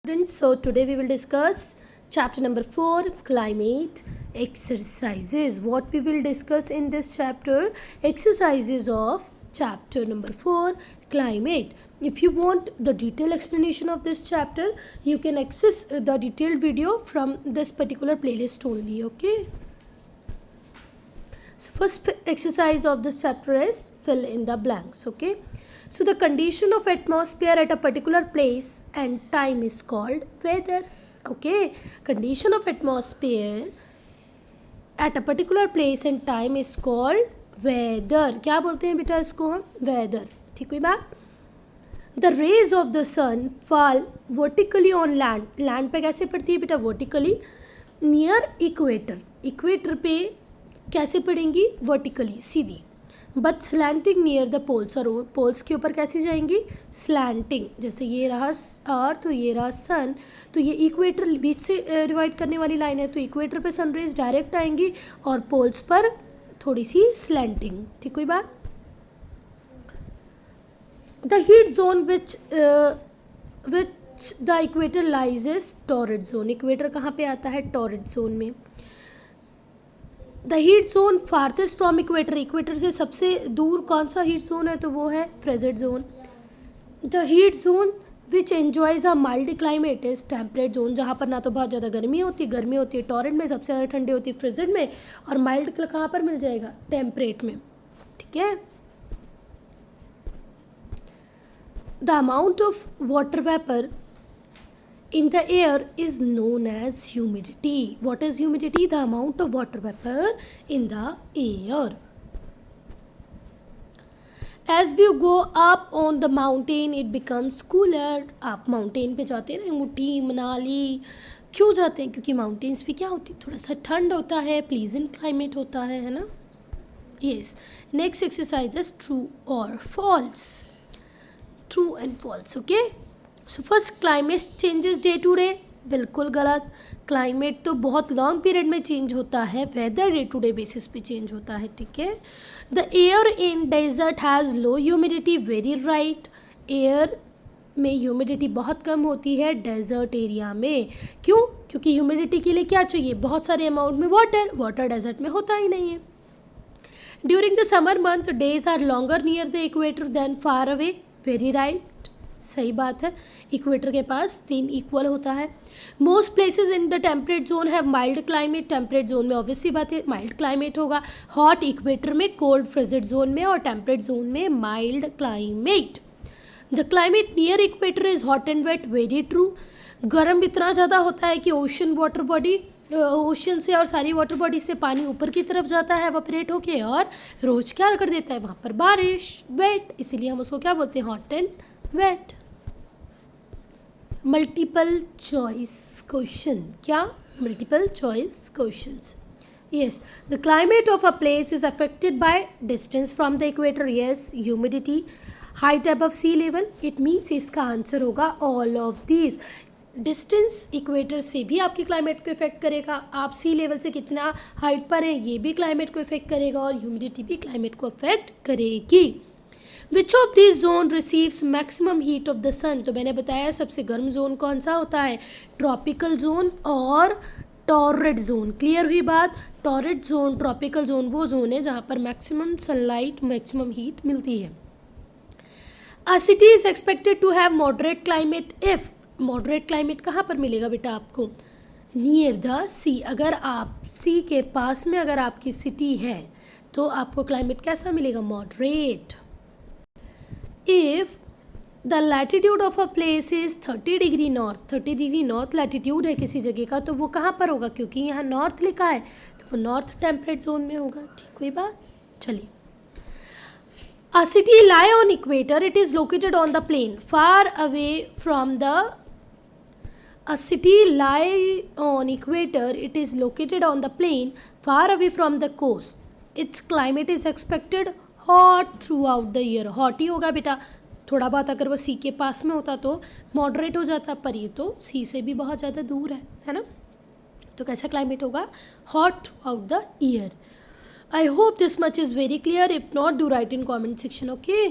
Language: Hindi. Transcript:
Students, so today we will discuss chapter number 4, climate exercises. What we will discuss in this chapter, exercises of chapter number 4, climate. If you want the detailed explanation of this chapter, you can access the detailed video from this particular playlist only. Okay, so first exercise of this chapter is fill in the blanks. Okay, so the condition of atmosphere at a particular place and time is called weather. Okay, condition of atmosphere at a particular place and time is called weather. क्या बोलते हैं बेटा इसको हम? weather. ठीक हुई बात? The rays of the sun fall vertically on land. land पे कैसे पड़ती है बेटा? vertically near equator. equator पे कैसे पड़ेंगी? vertically, सीधी. But slanting near the poles, और पोल्स के ऊपर कैसे जाएंगी? स्लैंटिंग. जैसे ये रहा अर्थ और ये रहा सन, तो ये इक्वेटर बीच से डिवाइड करने वाली लाइन है, तो इक्वेटर पे सन रेज डायरेक्ट आएंगी और पोल्स पर थोड़ी सी स्लैंटिंग. ठीक हुई बात? The heat zone which the equator lies is torrid zone. Equator कहाँ पे आता है? टॉरिड जोन में. The heat zone farthest from equator, equator से सबसे दूर कौन सा हीट जोन है? तो वो है frigid zone. The heat zone which enjoys a mild climate is temperate zone, जहाँ पर ना तो बहुत ज़्यादा गर्मी होती है टॉरेंट में, सबसे ज़्यादा ठंडी होती है फ्रेजेट में, और माइल्ड कहाँ पर मिल जाएगा? टेम्परेट में. ठीक है. The amount of water vapour in the air is known as humidity. What is humidity? The amount of water vapor in the air. As we go up on the mountain it becomes cooler. आप माउंटेन पे जाते हैं ना, ऊटी मनाली, क्यों जाते हैं? क्योंकि माउंटेन्स पे क्या होती है? थोड़ा सा ठंड होता है, प्लीजेंट क्लाइमेट होता है ना. Yes. Next exercise is true और false. True and false. Okay. So first, climate changes day to day. बिल्कुल गलत. क्लाइमेट तो बहुत लॉन्ग पीरियड में चेंज होता है, weather day to day basis पे चेंज होता है. ठीक है. The air in desert has low humidity. Very right. Air में ह्यूमिडिटी बहुत कम होती है डेजर्ट एरिया में. क्यों? क्योंकि ह्यूमिडिटी के लिए क्या चाहिए? बहुत सारे अमाउंट में वाटर. वाटर डेजर्ट में होता ही नहीं है. During the summer month days are longer near the equator than far away. Very right. सही बात है. इक्वेटर के पास 3 इक्वल होता है. Most places in the temperate zone have mild climate. Temperate zone में ऑब्वियसली बात है माइल्ड क्लाइमेट होगा. हॉट इक्वेटर में, कोल्ड फ्रेजेट जोन में, और टेम्परेट जोन में mild climate. The climate near equator is hot and wet. Very true. गर्म इतना ज़्यादा होता है कि ओशन वाटर बॉडी, ओशन से और सारी वाटर बॉडी से पानी ऊपर की तरफ जाता है एवापोरेट होके, और रोज क्या कर देता है वहाँ पर? बारिश. वेट. इसीलिए हम उसको क्या बोलते हैं? Hot and wet. Multiple choice question. क्या? Multiple choice questions. Yes. The climate of a place is affected by distance from the equator. Yes. Humidity, height above sea level. It means इसका आंसर होगा all of these. Distance equator से भी आपके क्लाइमेट को इफेक्ट करेगा. आप सी लेवल से कितना हाइट पर हैं ये भी क्लाइमेट को इफेक्ट करेगा, और ह्यूमिडिटी भी क्लाइमेट को अफेक्ट करेगी. Which of this zone receives maximum heat of the sun. तो मैंने बताया सबसे गर्म जोन कौन सा होता है? ट्रॉपिकल जोन और टॉर्रिड जोन. क्लियर हुई बात? टॉर्रिड जोन, ट्रॉपिकल जोन वो जोन है जहाँ पर मैक्सिमम सनलाइट, मैक्सिमम हीट मिलती है. A city is expected to have moderate climate if. Moderate climate कहाँ पर मिलेगा बेटा आपको? Near the sea. अगर आप सी के पास में अगर आपकी सिटी है तो आपको क्लाइमेट कैसा मिलेगा? Moderate. If the latitude of a place is 30 degree north, 30 degree north latitude है किसी जगह का, तो वो कहाँ पर होगा? क्योंकि यहाँ नॉर्थ लिखा है तो वो नॉर्थ टेम्परेट जोन में होगा. ठीक हुई बात? चलिए. A city lie on equator. It is located on the plain far away from the. A city lie on equator. It is located on the plain far away from the coast. Its climate is expected hot throughout the year. Hot ही होगा बेटा. थोड़ा बहुत अगर वो सी के पास में होता तो मॉडरेट हो जाता, पर ये तो सी से भी बहुत ज़्यादा दूर है ना. तो कैसा क्लाइमेट होगा? Hot throughout the year. I hope this much is very clear. If not, do right in comment section. Okay.